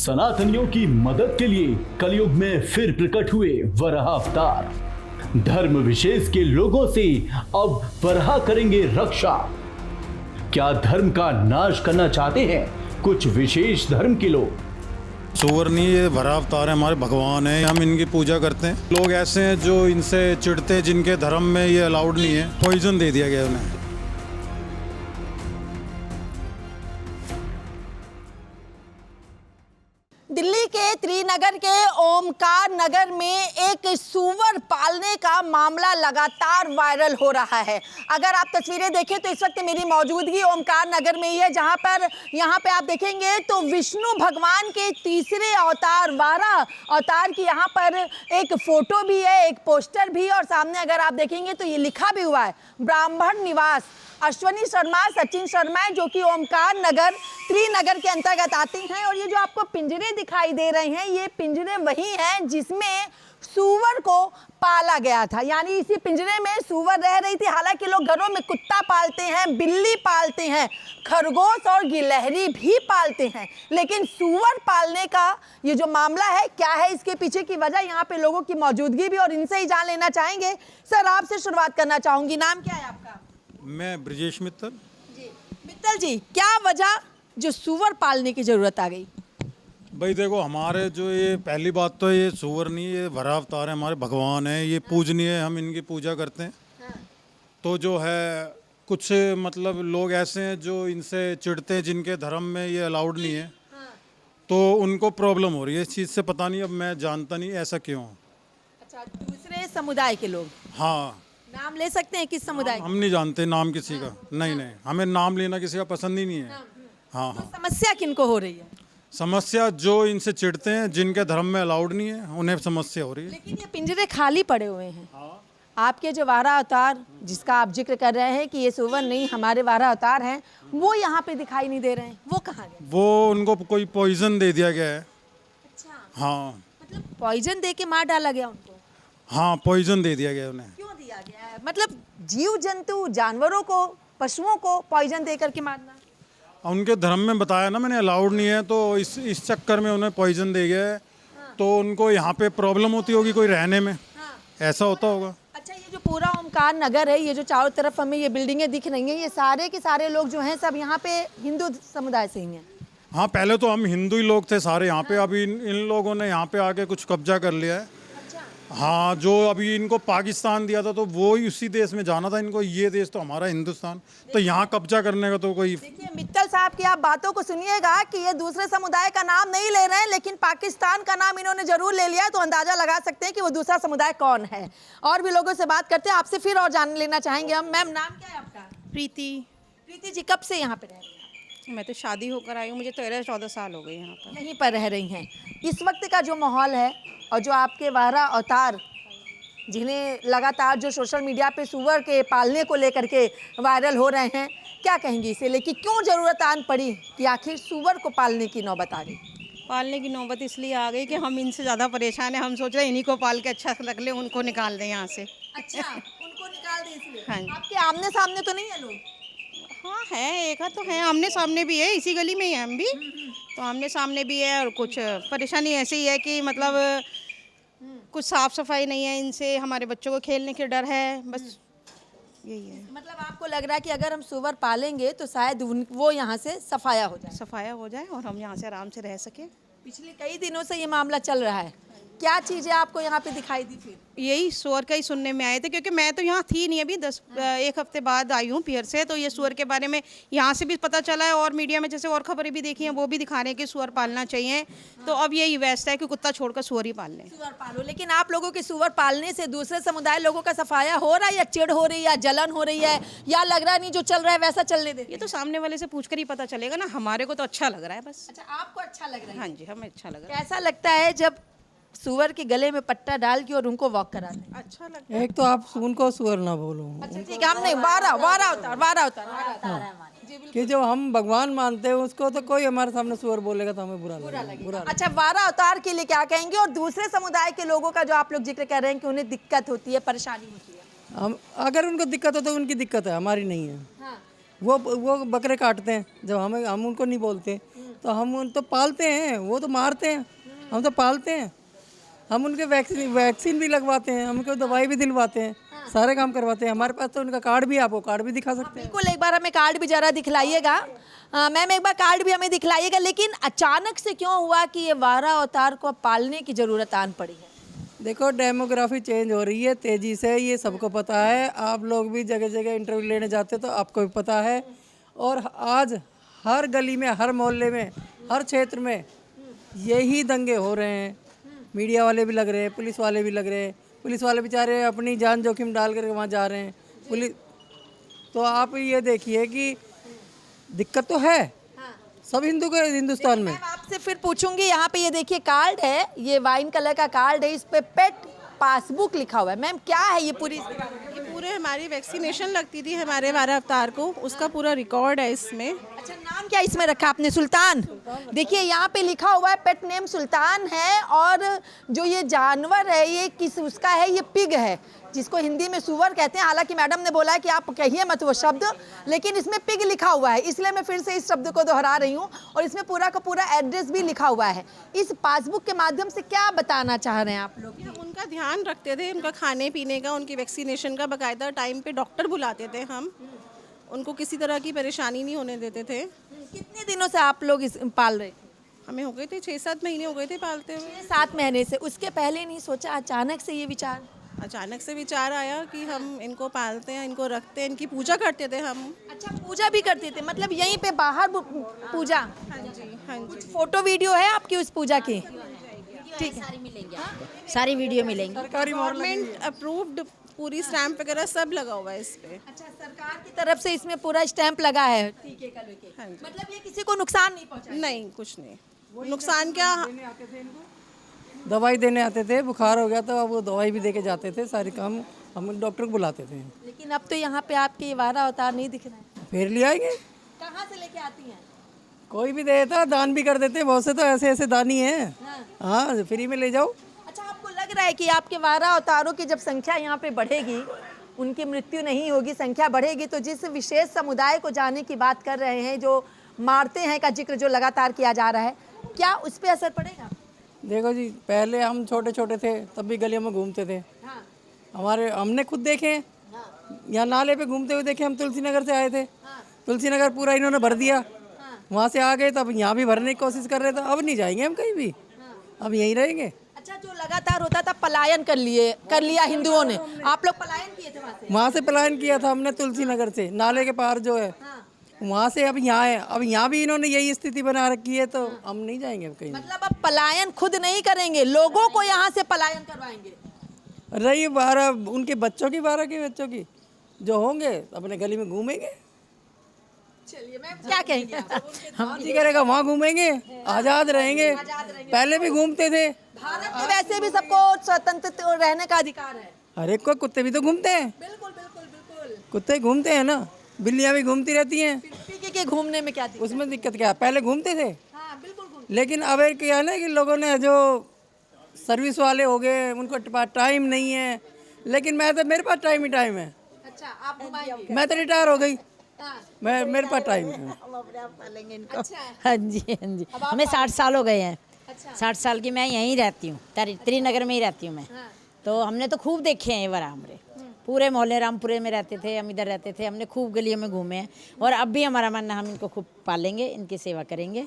सनातनियों की मदद के लिए कलयुग में फिर प्रकट हुए वराह अवतार। धर्म विशेष के लोगों से अब वराह करेंगे रक्षा। क्या धर्म का नाश करना चाहते हैं कुछ विशेष धर्म के लोग? सुवर्णी ये वराह अवतार है, हमारे भगवान है, हम इनकी पूजा करते हैं। लोग ऐसे हैं जो इनसे चिढ़ते हैं, जिनके धर्म में ये अलाउड नहीं है, पॉइजन दे दिया गया उन्हें। दिल्ली के त्रिनगर के ओमकार नगर में एक सूअर पालने का मामला लगातार वायरल हो रहा है। अगर आप तस्वीरें देखें तो इस वक्त मेरी मौजूदगी ओमकार नगर में ही है, जहां पर यहाँ पे आप देखेंगे तो विष्णु भगवान के तीसरे अवतार वाराह अवतार की यहाँ पर एक फोटो भी है, एक पोस्टर भी, और सामने अगर आप देखेंगे तो ये लिखा भी हुआ है ब्राह्मण निवास। अश्वनी शर्मा, सचिन शर्मा है जो कि ओमकार नगर त्रिनगर के अंतर्गत आते हैं, और ये जो आपको पिंजरे दिखाई दे रहे हैं ये पिंजरे वही हैं जिसमें सूअर को पाला गया था। यानी इसी पिंजरे में सूअर रह रही थी। हालांकि लोग घरों में कुत्ता पालते हैं, बिल्ली पालते हैं, खरगोश और गिलहरी भी पालते हैं, लेकिन सूअर पालने का ये जो मामला है, क्या है इसके पीछे की वजह, यहाँ पे लोगों की मौजूदगी भी, और इनसे ही जान लेना चाहेंगे। सर, आपसे शुरुआत करना चाहूंगी, नाम क्या है आपका? मैं ब्रजेश मित्तल जी। मित्तल जी, क्या वजह जो सूअर पालने की जरूरत आ गई? भाई देखो, हमारे जो ये पहली बात तो ये सूअर नहीं, ये वराह अवतार है, हमारे भगवान है, ये पूजनीय है, हम इनकी पूजा करते हैं। तो जो है कुछ मतलब लोग ऐसे हैं जो इनसे चिढ़ते हैं, जिनके धर्म में ये अलाउड नहीं है, तो उनको प्रॉब्लम हो रही है इस चीज़ से। पता नहीं, अब मैं जानता नहीं ऐसा क्यों। अच्छा, दूसरे समुदाय के लोग? हाँ। नाम ले सकते हैं किस समुदाय? हम नहीं जानते नाम किसी का। नहीं, हमें नाम लेना किसी का पसंद ही नहीं है। हाँ। तो समस्या किनको हो रही है? समस्या जो इनसे चिढ़ते हैं, जिनके धर्म में अलाउड नहीं है, उन्हें समस्या हो रही है। लेकिन ये पिंजरे खाली पड़े हुए हैं। आपके जो वाराह अवतार जिसका आप जिक्र कर रहे हैं कि ये सूअर नहीं हमारे वाराह अवतार हैं, वो यहाँ पे दिखाई नहीं दे रहे हैं, वो कहाँ गए? वो उनको कोई पॉइजन दे दिया गया है। अच्छा, हाँ। मतलब पॉइजन दे के मार डाला गया उनको? हाँ, पॉइजन दे दिया गया उन्हें। क्यों दिया गया है? मतलब जीव जंतु जानवरों को, पशुओं को पॉइजन दे करके मारना? उनके धर्म में बताया ना मैंने, अलाउड नहीं है, तो इस चक्कर में उन्हें पॉइजन दे गया है। तो उनको यहाँ पे प्रॉब्लम होती होगी कोई रहने में। ऐसा होता होगा। अच्छा, ये जो पूरा ओमकार नगर है, ये जो चारों तरफ हमें ये बिल्डिंगें दिख रही हैं, ये सारे के सारे लोग जो हैं सब यहाँ पे हिंदू समुदाय से ही हैं? हाँ, पहले तो हम हिंदू ही लोग थे सारे यहाँ पे। अभी इन लोगों ने यहाँ पे आके कुछ कब्जा कर लिया है। हाँ, जो अभी इनको पाकिस्तान दिया था तो वो ही उसी देश में जाना था इनको। ये देश तो हमारा हिंदुस्तान, तो यहाँ कब्जा करने का तो कोई। देखिए मित्तल साहब की आप बातों को सुनिएगा कि ये दूसरे समुदाय का नाम नहीं ले रहे हैं, लेकिन पाकिस्तान का नाम इन्होंने जरूर ले लिया, तो अंदाजा लगा सकते हैं कि वो दूसरा समुदाय कौन है। और भी लोगों से बात करते हैं, आपसे फिर और जान लेना चाहेंगे हम। मैम, नाम क्या है आपका? प्रीति। प्रीति जी, कब से यहाँ पे रह रही हैं? मैं तो शादी होकर आई हूँ, मुझे 13-14 साल हो गए यहाँ पर। यहीं पर रह रही हैं। इस वक्त का जो माहौल है और जो आपके वाराह अवतार जिन्हें लगातार जो सोशल मीडिया पे सूअर के पालने को लेकर के वायरल हो रहे हैं, क्या कहेंगी इसे लेके? क्यों जरूरत आन पड़ी कि आखिर सूअर को पालने की नौबत आ गई? पालने की नौबत इसलिए आ गई कि हम इनसे ज़्यादा परेशान हैं। हम सोच रहे हैं इन्हीं को पाल के अच्छा रख ले, उनको निकाल दें यहाँ से। अच्छा, उनको निकाल दें इसलिए? हाँ जी। आपके आमने सामने तो नहीं है लोग? हाँ है, एक तो है, आमने सामने भी है, इसी गली में ही है हम भी। तो आमने सामने भी है, और कुछ परेशानी ऐसी ही है कि मतलब कुछ साफ़ सफाई नहीं है इनसे, हमारे बच्चों को खेलने के डर है, बस यही है। मतलब आपको लग रहा है कि अगर हम सूअर पालेंगे तो शायद वो यहाँ से सफाया हो जाए? सफाया हो जाए और हम यहाँ से आराम से रह सकें। पिछले कई दिनों से ये मामला चल रहा है, क्या चीज़ें आपको यहाँ पे दिखाई दी फिर? यही सूअर का ही सुनने में आए थे, क्योंकि मैं तो यहाँ थी नहीं, अभी एक हफ्ते बाद आई हूँ पियर से। तो ये सूअर के बारे में यहाँ से भी पता चला है, और मीडिया में जैसे और खबरें भी देखी हैं, वो भी दिखा रहे हैं कि सूअर पालना चाहिए। तो अब यही व्यवस्था है कि कुत्ता छोड़कर सूअर ही पाल लें। सूअर पालो, लेकिन आप लोगों के सूअर पालने से दूसरे समुदाय लोगों का सफाया हो रहा है, या चिढ़ हो रही है, या जलन हो रही है, या लग रहा नहीं जो चल रहा है वैसा चलने दे? ये तो सामने वाले से पूछकर ही पता चलेगा ना, हमारे को तो अच्छा लग रहा है बस। अच्छा, आपको अच्छा लग रहा है? हाँ जी, हमें अच्छा लग रहा है। कैसा लगता है जब सूअर के गले में पट्टा डाल के और उनको वॉक कराते हैं? अच्छा लगता है। एक तो आप उनको सूअर ना बोलो। अच्छा ठीक है, हम नहीं, वाराह अवतार कि जो हम भगवान मानते हैं उसको, तो कोई हमारे सामने सूअर बोलेगा तो हमें बुरा लगेगा। अच्छा, वाराह अवतार के लिए क्या कहेंगे? और दूसरे समुदाय के लोगों का जो आप लोग जिक्र कर रहे हैं कि उन्हें दिक्कत होती है, परेशानी होती है, हम अगर उनको दिक्कत हो तो उनकी दिक्कत है, हमारी नहीं है। हाँ। वो बकरे काटते हैं, जब हम उनको नहीं बोलते तो हम उन तो पालते हैं, वो तो मारते हैं, हम तो पालते हैं। हम उनके वैक्सीन भी लगवाते हैं, हम उनको दवाई भी दिलवाते हैं, सारे काम करवाते हैं। हमारे पास तो उनका कार्ड भी, आपको कार्ड भी दिखा सकते हैं। बिल्कुल, एक बार हमें कार्ड भी जरा दिखलाइएगा। मैम एक बार कार्ड भी हमें दिखलाइएगा। लेकिन अचानक से क्यों हुआ कि ये वारा अवतार को पालने की जरूरत आन पड़ी है? देखो, डेमोग्राफी चेंज हो रही है तेज़ी से, ये सबको पता है। आप लोग भी जगह जगह इंटरव्यू लेने जाते तो आपको भी पता है। और आज हर गली में, हर मोहल्ले में, हर क्षेत्र में यही दंगे हो रहे हैं। मीडिया वाले भी लग रहे हैं, पुलिस वाले भी लग रहे हैं। पुलिस वाले बेचारे अपनी जान जोखिम डाल कर वहाँ जा रहे हैं। पुलिस तो आप ये देखिए कि दिक्कत तो है सब हिंदुस्तान में। मैं आपसे फिर पूछूंगी। यहाँ पे ये देखिए कार्ड है, ये वाइन कलर का कार्ड है, इस पे पेट पासबुक लिखा हुआ है। मैम क्या है ये पूरी? ये पूरे हमारी वैक्सीनेशन लगती थी हमारे वारा अवतार को, उसका पूरा रिकॉर्ड है इसमें। अच्छा, नाम क्या इसमें रखा आपने? सुल्तान। देखिए यहाँ पे लिखा हुआ है पेट नेम सुल्तान है। और जो ये जानवर है ये किस उसका है? ये पिग है, जिसको हिंदी में सुअर कहते हैं। हालांकि मैडम ने बोला है कि आप कहिए मत वो शब्द, लेकिन इसमें पिग लिखा हुआ है, इसलिए मैं फिर से इस शब्द को दोहरा रही हूँ। और इसमें पूरा का पूरा एड्रेस भी लिखा हुआ है। इस पासबुक के माध्यम से क्या बताना चाह रहे हैं आप लोग? हम उनका ध्यान रखते थे, उनका खाने पीने का, उनकी वैक्सीनेशन का बाकायदा टाइम पे डॉक्टर बुलाते थे हम। उनको किसी तरह की परेशानी नहीं होने देते थे। कितने दिनों से आप लोग इस पाल रहे थे? हमें हो गए थे 6-7 महीने हो गए थे पालते हुए। 7 महीने से। उसके पहले नहीं सोचा? अचानक से ये विचार? अचानक से विचार आया कि हम इनको पालते हैं, इनको रखते हैं, इनकी पूजा करते थे हम। अच्छा, पूजा भी करते थे? मतलब यहीं पे बाहर पूजा? हाँ जी, हाँ जी। फोटो वीडियो है आपकी उस पूजा की? ठीक है, सारी मिलेंगी आपको, सारी वीडियो मिलेंगी। सरकारी गवर्नमेंट अप्रूव्ड, पूरी स्टैम्प वगैरह सब लगा हुआ है इस पे। अच्छा, सरकार की तरफ से इसमें पूरा स्टैंप लगा है टीके का लेके। हाँ जी। मतलब ये किसी को नुकसान नहीं पहुंचा? नहीं, कुछ नहीं। नुकसान क्या? दवाई देने आते थे, बुखार हो गया तो अब वो दवाई भी दे के जाते थे। सारे काम हम डॉक्टर को बुलाते थे। लेकिन अब तो यहाँ पे आपके ये वारा अवतार नहीं दिख रहा है। फिर ले आएंगे, कहाँ से लेके आती हैं? कोई भी देता, दान भी कर देते हैं। बहुत से तो ऐसे ऐसे दानी हैं, हाँ, फ्री में ले जाओ। अच्छा, आपको लग रहा है कि आपके वारा अवतारों की जब संख्या यहाँ पे बढ़ेगी, उनकी मृत्यु नहीं होगी, संख्या बढ़ेगी, तो जिस विशेष समुदाय को जाने की बात कर रहे हैं, जो मारते हैं का जिक्र जो लगातार किया जा रहा है, क्या उस पर असर पड़ेगा? देखो जी, पहले हम छोटे छोटे थे तब भी गलियों में घूमते थे। हमने खुद देखे, यहाँ नाले पे घूमते हुए देखे। हम तुलसी नगर से आए थे, तुलसी नगर पूरा इन्होंने भर दिया। वहाँ से आ गए तब यहाँ भी भरने की कोशिश कर रहे थे। अब नहीं जाएंगे हम कहीं भी, अब यहीं रहेंगे। अच्छा, जो लगातार होता था पलायन कर लिया हिंदुओं ने, आप लोग पलायन किए थे वहाँ से पलायन किया था हमने, तुलसी नगर से, नाले के पार जो है वहाँ से। अब यहाँ है, अब यहाँ भी इन्होंने यही स्थिति बना रखी है, तो हम नहीं जाएंगे अब कहीं। मतलब अब पलायन खुद नहीं करेंगे, लोगों को यहाँ से पलायन करवाएंगे। रही 12 उनके बच्चों की, 12 के बच्चों की जो होंगे अपने गली में घूमेंगे। चलिए मैम, क्या कहेंगे? हम जी करेगा वहाँ घूमेंगे, आज़ाद रहेंगे। पहले भी घूमते थे। भारत में वैसे भी सबको स्वतंत्र रहने का अधिकार है। हर एक को, कुत्ते भी तो घूमते हैं। बिल्कुल बिल्कुल बिल्कुल। कुत्ते घूमते हैं ना, बिल्लियाँ भी घूमती रहती हैं। पीके के घूमने में क्या दिक्कत? उसमें दिक्कत क्या है? पहले घूमते थे, हाँ बिल्कुल। लेकिन अब एक क्या है ना कि लोगों ने जो सर्विस वाले हो गए, उनको पास टाइम नहीं है। लेकिन मेरे पास टाइम ही टाइम है। अच्छा, आप घुमाएंगे? मैं तो रिटायर हो गई, हाँ। मेरे पास टाइम है। अच्छा, हाँ जी, हाँ जी, हमें 60 साल हो गए हैं। 60 साल की मैं यहीं रहती हूँ, त्रिनगर में ही रहती हूँ मैं। तो हमने तो खूब देखे हैं ये वारा। हमारे पूरे मोहल्ले रामपुरे में रहते थे, हम इधर रहते थे, हमने खूब गलियों में घूमे हैं। और अब भी हमारा मन है, हम इनको खूब पालेंगे, इनकी सेवा करेंगे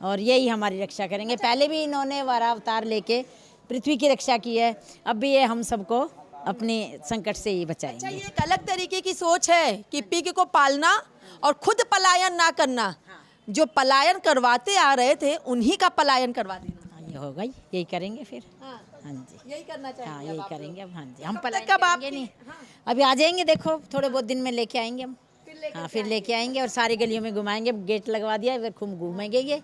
और यही हमारी रक्षा करेंगे। पहले भी इन्होंने वारा अवतार लेके पृथ्वी की रक्षा की है, अब भी ये हम सबको अपने संकट से ही बचाएंगे। अच्छा, ये एक अलग तरीके की सोच है कि पिग को पालना और खुद पलायन ना करना। जो पलायन करवाते आ रहे थे उन्हीं का पलायन करवा देना। हाँ, ये होगा ही, यही करेंगे फिर। हाँ, हाँ जी, यही करना चाहिए। हाँ, यही करेंगे अब। हाँ जी, हम कब पलायन तक आप करेंगे नहीं, अभी आ जाएंगे। देखो थोड़े बहुत दिन में लेके आएंगे हम। हाँ, फिर लेके आएंगे और सारी गलियों में घुमाएंगे। गेट लगवा दिया, फिर खूब घूमेंगे ये,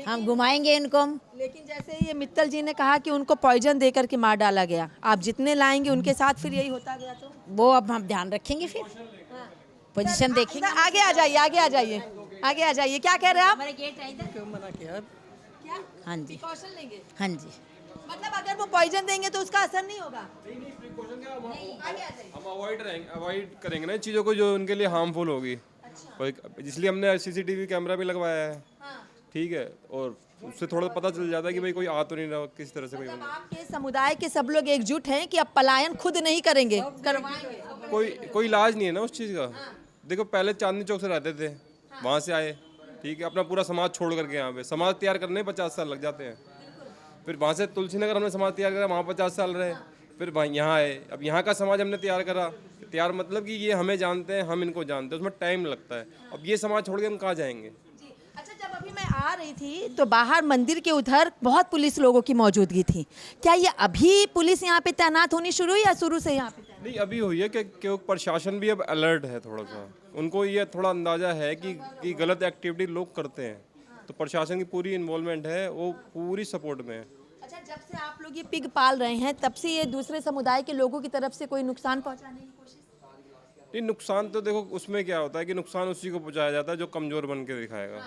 हम घुमाएंगे इनको हम। लेकिन जैसे ये मित्तल जी ने कहा कि उनको पॉइजन देकर के मार डाला गया, आप जितने लाएंगे उनके साथ फिर यही होता गया, तो वो अब हम ध्यान रखेंगे, फिर पोजीशन देखेंगे। आगे आ जाइए, आगे आ जाइए, आगे आ जाइए। क्या कह रहे हैं आप? हमारे गेट है इधर। मना किया। क्या हाँ जी, प्रिकॉशन लेंगे? हाँ जी, मतलब अगर वो पॉइजन देंगे तो उसका असर नहीं होगा? आगे आ जाइए। हम अवॉइड करेंगे ना चीज़ों को जो उनके लिए हार्मफुल होगी। इसलिए हमने CCTV कैमरा भी लगवाया है। ठीक है, और उससे थोड़ा पता चल जाता है कि भाई कोई आ तो नहीं रहा किसी तरह से कोई मतलब आपके समुदाय के सब लोग एकजुट हैं कि अब पलायन खुद नहीं करेंगे, करवाएंगे। कोई इलाज नहीं है ना उस चीज़ का। देखो पहले चांदनी चौक से रहते थे, वहाँ से आए, ठीक है, अपना पूरा समाज छोड़ करके यहाँ पे समाज तैयार करने 50 साल लग जाते हैं। फिर वहाँ से तुलसी नगर हमने समाज तैयार करा, वहाँ 50 साल रहे, फिर वहाँ यहाँ आए, अब यहाँ का समाज हमने तैयार करा। तैयार मतलब कि ये हमें जानते हैं, हम इनको जानते हैं, उसमें टाइम लगता है। अब ये समाज छोड़ के हम कहाँ जाएंगे। अच्छा, जब अभी मैं आ रही थी तो बाहर मंदिर के उधर बहुत पुलिस लोगों की मौजूदगी थी। क्या ये अभी पुलिस यहाँ पे तैनात होनी शुरू हुई या शुरू से यहाँ पे तैनात? नहीं, अभी हुई है कि प्रशासन भी अब अलर्ट है थोड़ा सा। उनको ये थोड़ा अंदाज़ा है कि गलत एक्टिविटी लोग करते हैं, तो प्रशासन की पूरी इन्वॉल्वमेंट है, वो पूरी सपोर्ट में है। अच्छा, जब से आप लोग ये पिग पाल रहे हैं तब से ये दूसरे समुदाय के लोगों की तरफ से कोई नुकसान पहुंचाने की कोशिश? नहीं, नुकसान तो देखो उसमें क्या होता है कि नुकसान उसी को पहुंचाया जाता है जो कमज़ोर बन के दिखाएगा।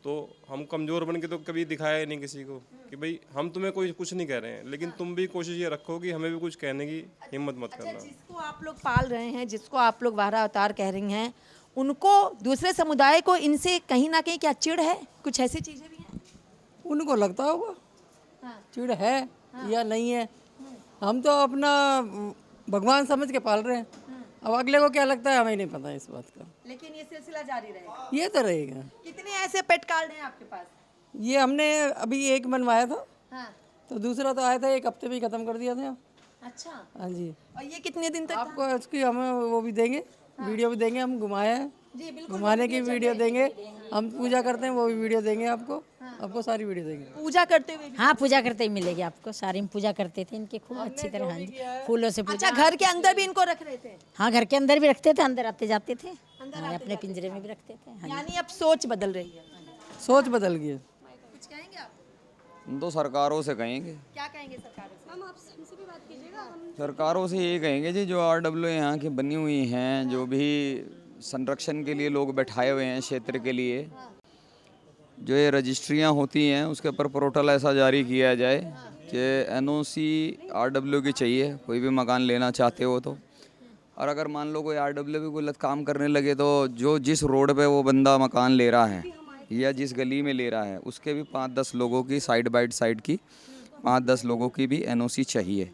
तो हम कमज़ोर बन के तो कभी दिखाया नहीं किसी को कि भाई हम तुम्हें कोई कुछ नहीं कह रहे हैं, लेकिन तुम भी कोशिश ये रखो कि हमें भी कुछ कहने की हिम्मत मत अच्छा, करना। जिसको आप लोग पाल रहे हैं, जिसको आप लोग वारा अवतार कह रही हैं, उनको दूसरे समुदाय को इनसे कहीं ना कहीं क्या चिढ़ है? कुछ ऐसी चीजें भी हैं? उनको लगता होगा चिड़ है या नहीं है। हम तो अपना भगवान समझ के पाल रहे हैं, अब अगले को क्या लगता है हमें नहीं पता इस बात का। लेकिन ये सिलसिला जारी रहेगा। ये तो रहेगा। कितने ऐसे पेट कार्ड हैं आपके पास? ये हमने अभी एक बनवाया था, हाँ। तो दूसरा तो आया था, एक हफ्ते में ही खत्म कर दिया था। अच्छा, हाँ जी। और ये कितने दिन तक? आपको इसकी हमें वो भी देंगे, वीडियो भी देंगे, हम घुमाए हैं, जी बिल्कुल, घुमाने की वीडियो देंगे, हम पूजा करते हैं वो भी वीडियो देंगे आपको, आपको सारी वीडियो देंगे। पूजा करते हुए भी? हाँ, पूजा करते ही मिलेगी आपको, सारी में पूजा करते थे इनकी खूब अच्छी तरह। हाँ जी, फूलों से पूजा। अच्छा, घर के अंदर भी इनको रख रहे थे? हाँ, घर के अंदर भी रखते थे, अंदर आते जाते थे। हाँ, अपने पिंजरे में भी रखते थे। हाँ जी। यानी अब सोच बदल रही है। सोच बदल गई है। कुछ कहेंगे आप? हम तो सरकारों से कहेंगे, क्या कहेंगे सरकारों से? सरकारों से ये कहेंगे जी, जो RW यहाँ की बनी हुई हैं, जो भी संरक्षण के लिए लोग बैठाए हुए हैं क्षेत्र के लिए, जो ये रजिस्ट्रियाँ होती हैं उसके ऊपर पोर्टल ऐसा जारी किया जाए कि NOC RW की चाहिए, कोई भी मकान लेना चाहते हो तो। और अगर मान लो कोई RW भी गलत काम करने लगे तो जो जिस रोड पे वो बंदा मकान ले रहा है या जिस गली में ले रहा है, उसके भी 5-10 लोगों की साइड बाय साइड की 5-10 लोगों की भी NOC चाहिए,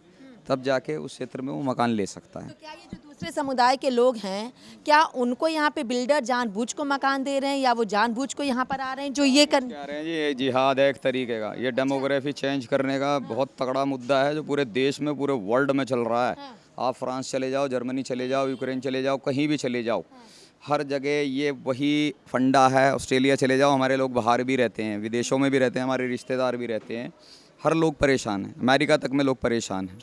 तब जाके उस क्षेत्र में वो मकान ले सकता है। तो क्या ये जो दूसरे समुदाय के लोग हैं, क्या उनको यहाँ पे बिल्डर जानबूझ को मकान दे रहे हैं या वो जानबूझ को यहाँ पर आ रहे हैं जो ये कर? कह रहे हैं जी, ये जिहाद है एक तरीके का, ये डेमोग्राफी चेंज करने का बहुत तगड़ा मुद्दा है जो पूरे देश में, पूरे वर्ल्ड में चल रहा है। आप फ्रांस चले जाओ, जर्मनी चले जाओ, यूक्रेन चले जाओ, कहीं भी चले जाओ, हर जगह ये वही फंडा है। ऑस्ट्रेलिया चले जाओ, हमारे लोग बाहर भी रहते हैं, विदेशों में भी रहते हैं, हमारे रिश्तेदार भी रहते हैं, हर लोग परेशान हैं, अमेरिका तक में लोग परेशान हैं।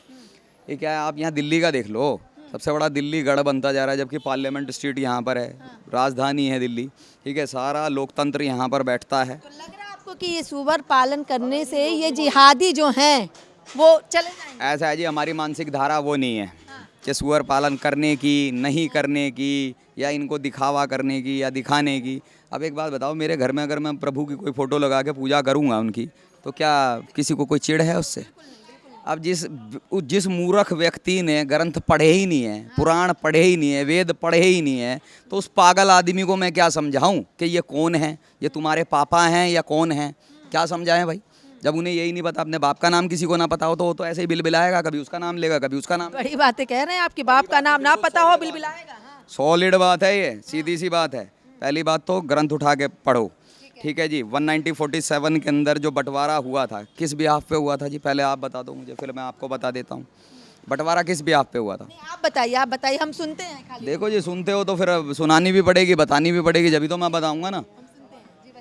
ये क्या है, आप यहाँ दिल्ली का देख लो, सबसे बड़ा दिल्ली गढ़ बनता जा रहा है, जबकि पार्लियामेंट स्ट्रीट यहाँ पर है, राजधानी है दिल्ली, ठीक है, सारा लोकतंत्र यहाँ पर बैठता है। तो लग रहा है आपको कि ये सुअर पालन करने से ये जिहादी जो हैं वो चले जाएंगे? ऐसा है जी, हमारी मानसिक धारा वो नहीं है कि सुअर पालन करने की, नहीं करने की, या इनको दिखावा करने की या दिखाने की। अब एक बात बताओ, मेरे घर में अगर मैं प्रभु की कोई फ़ोटो लगा के पूजा करूँगा उनकी, तो क्या किसी को कोई चिढ़ है उससे? अब जिस मूर्ख व्यक्ति ने ग्रंथ पढ़े ही नहीं है, पुराण पढ़े ही नहीं है, वेद पढ़े ही नहीं है, तो उस पागल आदमी को मैं क्या समझाऊं कि ये कौन है, ये तुम्हारे पापा हैं या कौन है? क्या समझाएं भाई, जब उन्हें यही नहीं पता, अपने बाप का नाम किसी को ना पता हो तो वो तो ऐसे ही बिलबिलाएगा, कभी उसका नाम लेगा, कभी उसका नाम। बड़ी बातें कह रहे हैं, आपके बाप का नाम ना पता हो बिलबिलाएगा? हाँ। सॉलिड बात है ये, सीधी सी बात है। पहली बात तो ग्रंथ उठा के पढ़ो, ठीक है जी। 1947 के अंदर जो बंटवारा हुआ था, किस बिहाफ पे हुआ था जी? पहले आप बता दो मुझे, फिर मैं आपको बता देता हूँ। बंटवारा किस बिहाफ पे हुआ था? नहीं, आप बताइए, हम सुनते हैं खाली। देखो जी, सुनते हो तो फिर सुनानी भी पड़ेगी, बतानी भी पड़ेगी, जब तो मैं बताऊँगा ना।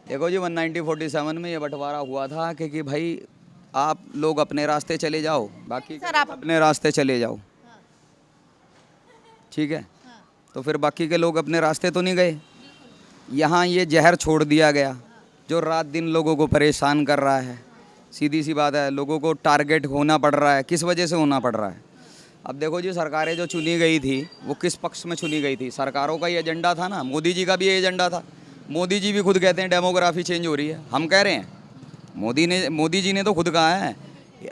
देखो जी, 1947 में ये बंटवारा हुआ था कि भाई आप लोग अपने रास्ते चले जाओ, बाकी सर आप अपने रास्ते चले जाओ, ठीक है। तो फिर बाकी के लोग अपने रास्ते तो नहीं गए, यहाँ ये जहर छोड़ दिया गया जो रात दिन लोगों को परेशान कर रहा है। सीधी सी बात है, लोगों को टारगेट होना पड़ रहा है। किस वजह से होना पड़ रहा है? अब देखो जी, सरकारें जो चुनी गई थी वो किस पक्ष में चुनी गई थी? सरकारों का ये एजेंडा था ना, मोदी जी का भी ये एजेंडा था। मोदी जी भी खुद कहते हैं डेमोग्राफी चेंज हो रही है, हम कह रहे हैं मोदी जी ने तो खुद कहा है।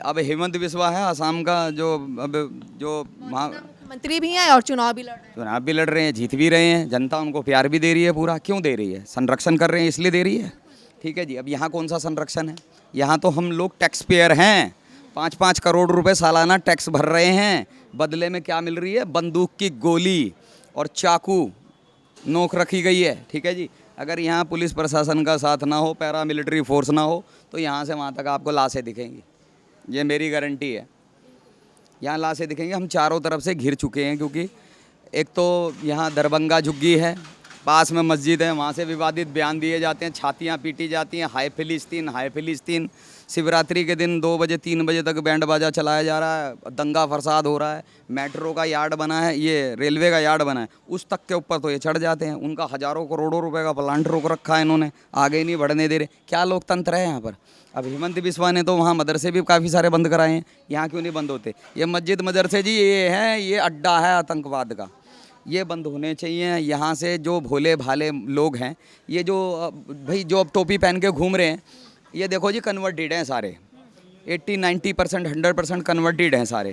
अब हेमंत बिस्वा है असम का, जो मंत्री भी हैं और चुनाव भी लड़ रहे हैं, हैं, जीत भी रहे हैं, जनता उनको प्यार भी दे रही है पूरा। क्यों दे रही है? संरक्षण कर रहे हैं इसलिए दे रही है, ठीक है जी। अब यहाँ कौन सा संरक्षण है? यहाँ तो हम लोग टैक्स पेयर हैं, 5-5 करोड़ रुपए सालाना टैक्स भर रहे हैं। बदले में क्या मिल रही है? बंदूक की गोली और चाकू नोक रखी गई है, ठीक है जी। अगर यहाँ पुलिस प्रशासन का साथ ना हो, पैरामिलिट्री फोर्स ना हो, तो यहाँ से वहाँ तक आपको लाशें दिखेंगी, ये मेरी गारंटी है। यहाँ लाशें दिखेंगी। हम चारों तरफ से घिर चुके हैं, क्योंकि एक तो यहाँ दरभंगा झुग्गी है, पास में मस्जिद है, वहाँ से विवादित बयान दिए जाते हैं, छातियाँ पीटी जाती हैं, हाय फिलिस्तीन हाय फिलिस्तीन। शिवरात्रि के दिन 2 बजे 3 बजे तक बैंड बाजा चलाया जा रहा है, दंगा फसाद हो रहा है। मेट्रो का यार्ड बना है, ये रेलवे का यार्ड बना है, उस तक के ऊपर तो ये चढ़ जाते हैं। उनका हज़ारों करोड़ों रुपए का प्लांट रोक रखा है इन्होंने, आगे ही नहीं बढ़ने दे रहे। क्या लोकतंत्र है यहाँ पर? अब हेमंत बिस्वा ने तो वहाँ मदरसे भी काफ़ी सारे बंद कराए हैं, यहाँ क्यों नहीं बंद होते? ये मस्जिद मदरसे जी ये हैं, ये अड्डा है आतंकवाद का, ये बंद होने चाहिए। यहाँ से जो भोले भाले लोग हैं, ये जो भाई जो अब टोपी पहन के घूम रहे हैं, ये देखो जी कन्वर्टेड हैं सारे, 80-90% 100% कन्वर्टेड हैं सारे।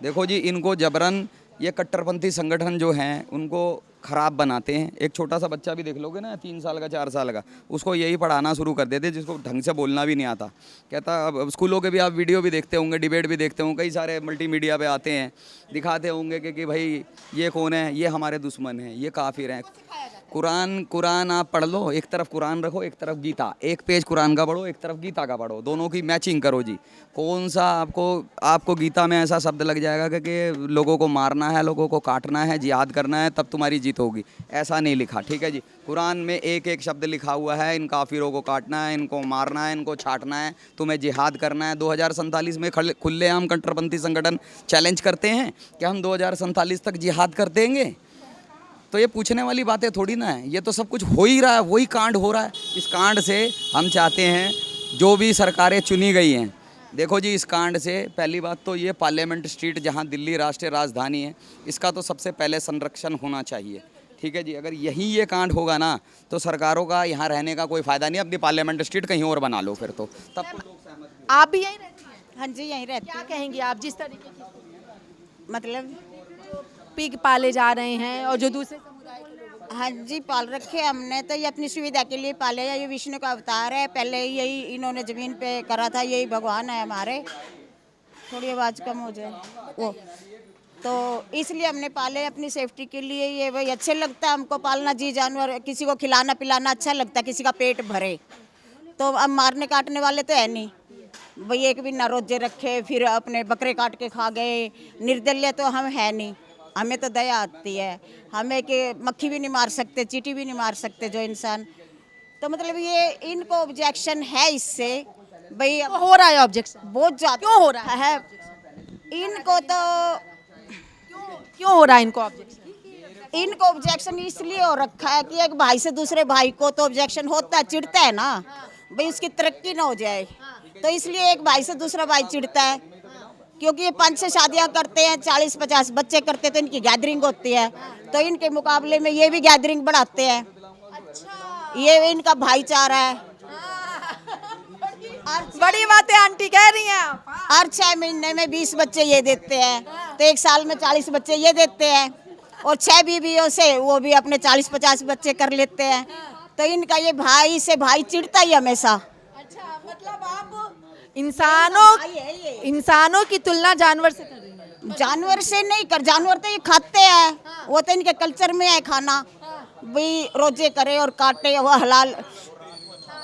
देखो जी, इनको जबरन ये कट्टरपंथी संगठन जो हैं उनको ख़राब बनाते हैं। एक छोटा सा बच्चा भी देख लोगे ना, 3 साल का 4 साल का, उसको यही पढ़ाना शुरू कर देते, जिसको ढंग से बोलना भी नहीं आता। कहता, अब स्कूलों के भी आप वीडियो भी देखते होंगे, डिबेट भी देखते होंगे, कई सारे मल्टीमीडिया पे आते हैं, दिखाते होंगे कि भाई ये कौन है, ये हमारे दुश्मन हैं, ये काफिर हैं। कुरान आप पढ़ लो, एक तरफ कुरान रखो, एक तरफ गीता, एक पेज कुरान का पढ़ो, एक तरफ गीता का पढ़ो, दोनों की मैचिंग करो जी। कौन सा आपको गीता में ऐसा शब्द लग जाएगा कि लोगों को मारना है, लोगों को काटना है, जिहाद करना है, तब तुम्हारी जीत होगी, ऐसा नहीं लिखा, ठीक है जी। कुरान में एक एक शब्द लिखा हुआ है, इन काफिरों को काटना है, इनको मारना है, इनको छाटना है, तुम्हें जिहाद करना है। 2047 में खुलेआम कट्टरपंथी संगठन चैलेंज करते हैं कि हम 2047 तक जिहाद कर देंगे। तो ये पूछने वाली बातें थोड़ी ना है, ये तो सब कुछ हो ही रहा है, वही कांड हो रहा है। इस कांड से हम चाहते हैं जो भी सरकारें चुनी गई हैं, देखो जी, इस कांड से पहली बात तो ये पार्लियामेंट स्ट्रीट जहां दिल्ली राष्ट्रीय राजधानी है, इसका तो सबसे पहले संरक्षण होना चाहिए, ठीक है जी। अगर यही ये कांड होगा ना, तो सरकारों का यहाँ रहने का कोई फ़ायदा नहीं। अपनी पार्लियामेंट स्ट्रीट कहीं और बना लो फिर तो, तब तो लोग सहमत हैं। आप भी यहीं रहती हैं? हाँ जी, यहीं रहते क्या हैं। कहेंगी आप जिस तरीके की मतलब पिग पाले जा रहे हैं और जो दूसरे समुदाय के लोग, हाँ जी, पाल रखे हमने, तो ये अपनी सुविधा के लिए पाले हैं। ये विष्णु का अवतार है, पहले यही इन्होंने ज़मीन पे करा था, यही भगवान है हमारे। थोड़ी आवाज़ कम हो जाए वो, तो इसलिए हमने पाले अपनी सेफ्टी के लिए। ये भाई अच्छे लगता है हमको पालना जी जानवर, किसी को खिलाना पिलाना अच्छा लगता है, किसी का पेट भरे। तो अब मारने काटने वाले तो है नहीं भाई, एक भी ना रोजे रखे फिर अपने बकरे काट के खा गए, निर्दल्य तो हम है नहीं। हमें तो दया आती है, हमें कि मक्खी भी नहीं मार सकते, चींटी भी नहीं मार सकते जो इंसान। तो मतलब ये इनको ऑब्जेक्शन है इससे भाई, हो रहा है ऑब्जेक्शन बहुत ज़्यादा। क्यों हो रहा है इनको? तो क्यों हो रहा है इनको ऑब्जेक्शन? इनको ऑब्जेक्शन इसलिए हो रखा है कि एक भाई से दूसरे भाई को तो ऑब्जेक्शन होता है, चिढ़ता है ना भाई, उसकी तरक्की ना हो जाए, तो इसलिए एक भाई से दूसरा भाई चिढ़ता है। क्योंकि ये 5-6 शादियां करते हैं, 40-50 बच्चे करते, तो इनकी गैदरिंग होती है, तो इनके मुकाबले में ये भी गैदरिंग बढ़ाते हैं। अच्छा, ये इनका भाईचारा है। बड़ी बातें आंटी कह रही हैं आप। हर 6 महीने में 20 बच्चे ये देते हैं, तो 1 साल में 40 बच्चे ये देते हैं, और 6 बीवियों से वो भी अपने 40-50 बच्चे कर लेते हैं। तो इनका ये भाई से भाई चिढ़ता ही हमेशा। अच्छा, मतलब आप इंसानों की तुलना जानवर से कर रही हैं? जानवर से नहीं कर, जानवर तो ये खाते हैं, वो तो इनके कल्चर में है खाना भाई, रोजे करे और काटे, वो हलाल।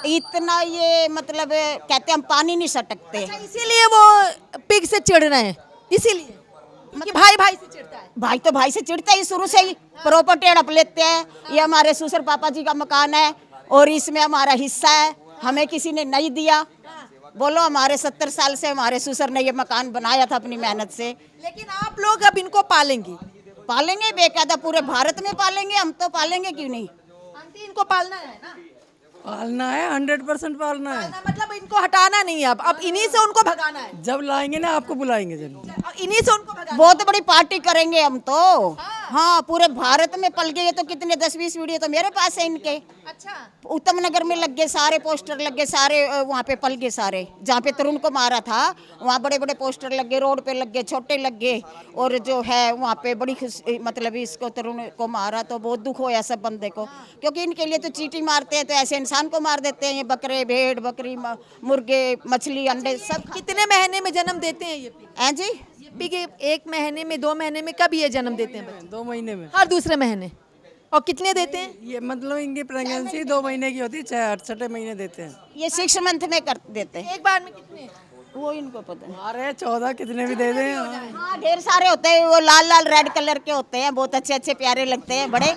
इतना ये मतलब कहते हम पानी नहीं सटकते। अच्छा, इसीलिए वो पिग से चिढ़ रहे हैं, इसीलिए कि भाई भाई से चिढ़ता है। भाई तो भाई से चिढ़ता है शुरू से ही, प्रॉपर्टी हड़प लेते हैं। ये हमारे ससुर पापा जी का मकान है और इसमें हमारा हिस्सा है, हमें किसी ने नहीं दिया। बोलो, हमारे 70 साल से हमारे ससुर ने ये मकान बनाया था अपनी मेहनत से। लेकिन आप लोग अब इनको पालेंगे? पालेंगे बेकायदा, पूरे भारत में पालेंगे, हम तो पालेंगे क्यों नहीं। आंटी, इनको पालना है ना? पालना है, 100% पालना है। मतलब इनको हटाना नहीं है, अब इन्हीं से उनको भगाना है। जब लाएंगे ना आपको बुलाएंगे जरूर, इन्हीं से उनको भगाना। बहुत बड़ी पार्टी करेंगे हम तो। हाँ पूरे भारत में पल गए। तो कितने 10-20 वीडियो तो मेरे पास है इनके। अच्छा, उत्तम नगर में लग गए सारे पोस्टर, लग गए सारे वहाँ पे पल गए सारे। जहाँ पे तरुण को मारा था वहाँ बड़े बड़े पोस्टर लग गए, रोड पे लग गए, छोटे लग गए। और जो है वहाँ पे बड़ी मतलब इसको तरुण को मारा तो बहुत दुख होया सब बंदे को, क्योंकि इनके लिए तो चींटी मारते हैं तो ऐसे इंसान को मार देते हैं। ये बकरे, भेड़, बकरी, मुर्गे, मछली, अंडे सब। कितने महीने में जन्म देते हैं ये पिग? हैं जी? ये पिग 1 महीने में, 2 महीने में, कब ये जन्म देते हैं बच्चे? 2 महीने में। हर दूसरे महीने। और कितने देते हैं? ये मतलब इनकी प्रेगनेंसी 2 महीने की होती है, 6-8 महीने देते हैं। ये 6 मंथ में कर देते हैं। एक बार में कितने? वो इनको पता है। अरे 14 कितने भी दे दें। हाँ ढेर सारे होते हैं, वो लाल लाल रेड कलर के होते हैं, बहुत अच्छे अच्छे प्यारे लगते हैं बड़े।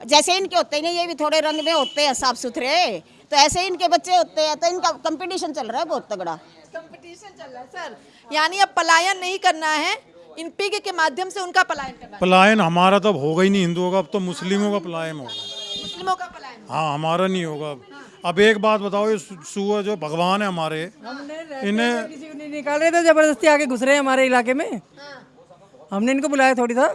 जैसे इनके होते हैं ये भी थोड़े रंग में होते हैं, साफ सुथरे। तो ऐसे इनके बच्चे होते हैं। तो इनका कंपटीशन चल रहा है बहुत तगड़ा। कंपटीशन चल रहा है सर, यानी अब पलायन नहीं करना है, इन पिग के माध्यम से उनका पलायन करना है। पलायन हमारा तो अब होगा ही नहीं हिंदुओं का, अब तो मुस्लिमों का पलायन होगा। मुस्लिमों का पलायन। हाँ हमारा नहीं होगा। अब एक बात बताओ, ये सूअर जो भगवान है हमारे, इन्हें किसी को नहीं निकाल रहे थे, जबरदस्ती आके घुस रहे हैं हमारे इलाके में। हमने इनको बुलाया थोड़ी था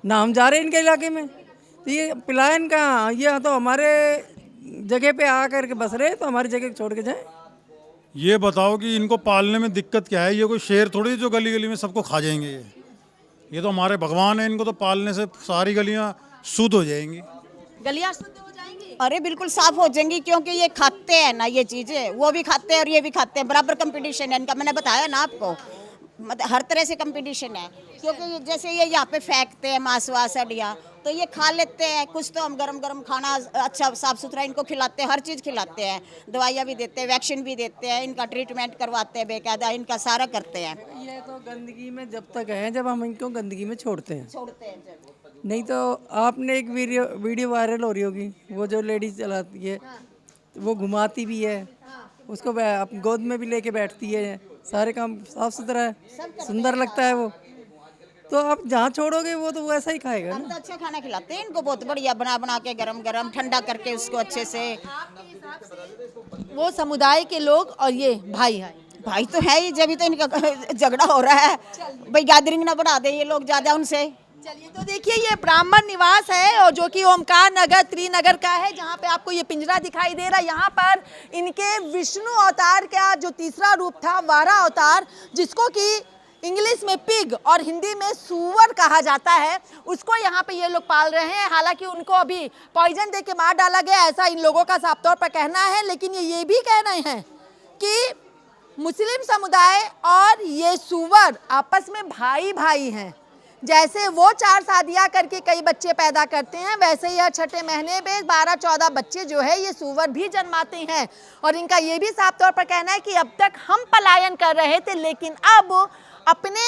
ना, हम जा रहे हैं इनके इलाके में। तो ये पलायन कहाँ, ये तो हमारे जगह पे आकर के बस रहे हैं, तो हमारी जगह छोड़ के जाएं। ये बताओ कि इनको पालने में दिक्कत क्या है? ये कोई शेर थोड़ी जो गली गली में सबको खा जाएंगे। ये तो हमारे भगवान है, इनको तो पालने से सारी गलियां शुद्ध हो जाएंगी। गलियां शुद्ध हो जाएंगी। अरे बिल्कुल साफ हो जाएंगी, क्योंकि ये खाते हैं ना ये चीजें, वो भी खाते हैं और ये भी खाते हैं, बराबर कंपटीशन है इनका। मैंने बताया ना आपको, मतलब हर तरह से कंपटीशन है। क्योंकि जैसे ये यहाँ पे फेंकते हैं मांस वास हड्डियाँ, तो ये खा लेते हैं। कुछ तो हम गरम गरम खाना अच्छा साफ सुथरा इनको खिलाते हैं, हर चीज़ खिलाते हैं, दवाइयाँ भी देते हैं, वैक्सीन भी देते हैं, इनका ट्रीटमेंट करवाते हैं बेकायदा, इनका सारा करते हैं। ये तो गंदगी में जब तक है जब हम इनको गंदगी में छोड़ते हैं। छोड़ते हैं जब। नहीं तो आपने एक वीडियो वायरल हो रही होगी, वो जो लेडीज चलाती है वो घुमाती भी है, उसको गोद में भी लेके बैठती है, सारे काम साफ सुथरा है, सुंदर लगता है वो। तो आप जहाँ छोड़ोगे वो तो वैसा ही खाएगा हम ना। तो अच्छा खाना खिलाते हैं इनको, बहुत बढ़िया बना बना के गरम गरम ठंडा करके उसको अच्छे से। वो समुदाय के लोग और ये भाई है, भाई तो है ही, जब भी तो इनका झगड़ा हो रहा है भाई, गैदरिंग ना बढ़ा दे ये लोग ज़्यादा उनसे। चलिए तो देखिए ये ब्राह्मण निवास है और जो कि ओमकार नगर त्रिनगर का है, जहाँ पे आपको ये पिंजरा दिखाई दे रहा है। यहाँ पर इनके विष्णु अवतार का जो तीसरा रूप था, वारा अवतार, जिसको कि इंग्लिश में पिग और हिंदी में सूअर कहा जाता है, उसको यहाँ पे ये लोग पाल रहे हैं। हालांकि उनको अभी पॉइजन दे के मार डाला गया, ऐसा इन लोगों का साफ तौर पर कहना है। लेकिन ये भी कह रहे हैं कि मुस्लिम समुदाय और ये सूअर आपस में भाई भाई हैं। जैसे वो 4 शादियां करके कई बच्चे पैदा करते हैं, वैसे ही हर छठे महीने में 12-14 बच्चे जो है ये सूअर भी जन्माते हैं। और इनका ये भी साफ तौर पर कहना है कि अब तक हम पलायन कर रहे थे, लेकिन अब अपने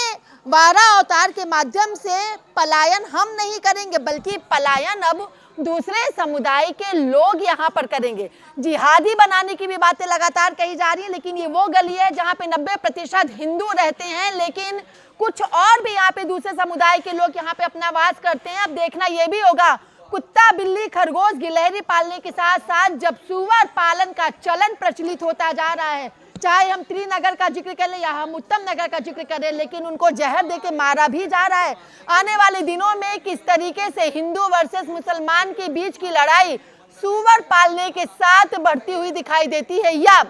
12 अवतार के माध्यम से पलायन हम नहीं करेंगे, बल्कि पलायन अब दूसरे समुदाय के लोग यहाँ पर करेंगे। जिहादी बनाने की भी बातें लगातार कही जा रही है, लेकिन ये वो गली है जहाँ पे 90% हिंदू रहते हैं, लेकिन कुछ और भी यहाँ पे दूसरे समुदाय के लोग यहाँ पे अपना वास करते हैं। अब देखना ये भी होगा, कुत्ता, बिल्ली, खरगोश, गिलहरी पालने के साथ साथ जब सूअर पालन का चलन प्रचलित होता जा रहा है, चाहे हम त्रिनगर का जिक्र करें या हम उत्तम नगर का जिक्र करें, लेकिन उनको जहर देके मारा भी जा रहा है। आने वाले दिनों में किस तरीके से हिंदू वर्सेस मुसलमान के बीच की लड़ाई सूअर पालने के साथ बढ़ती हुई दिखाई देती है, या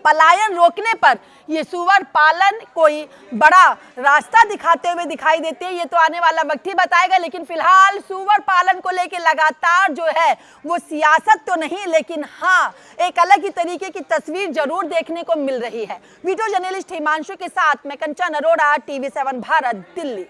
पलायन रोकने पर ये सूअर पालन कोई बड़ा रास्ता दिखाते हुए दिखाई देते हैं, ये तो आने वाला वक्त ही बताएगा। लेकिन फिलहाल सूअर पालन को लेकर लगातार जो है वो सियासत तो नहीं, लेकिन हाँ एक अलग ही तरीके की तस्वीर जरूर देखने को मिल रही है। वीडियो जर्नलिस्ट हिमांशु के साथ मैं कंचन अरोड़ा, TV7 भारत, दिल्ली।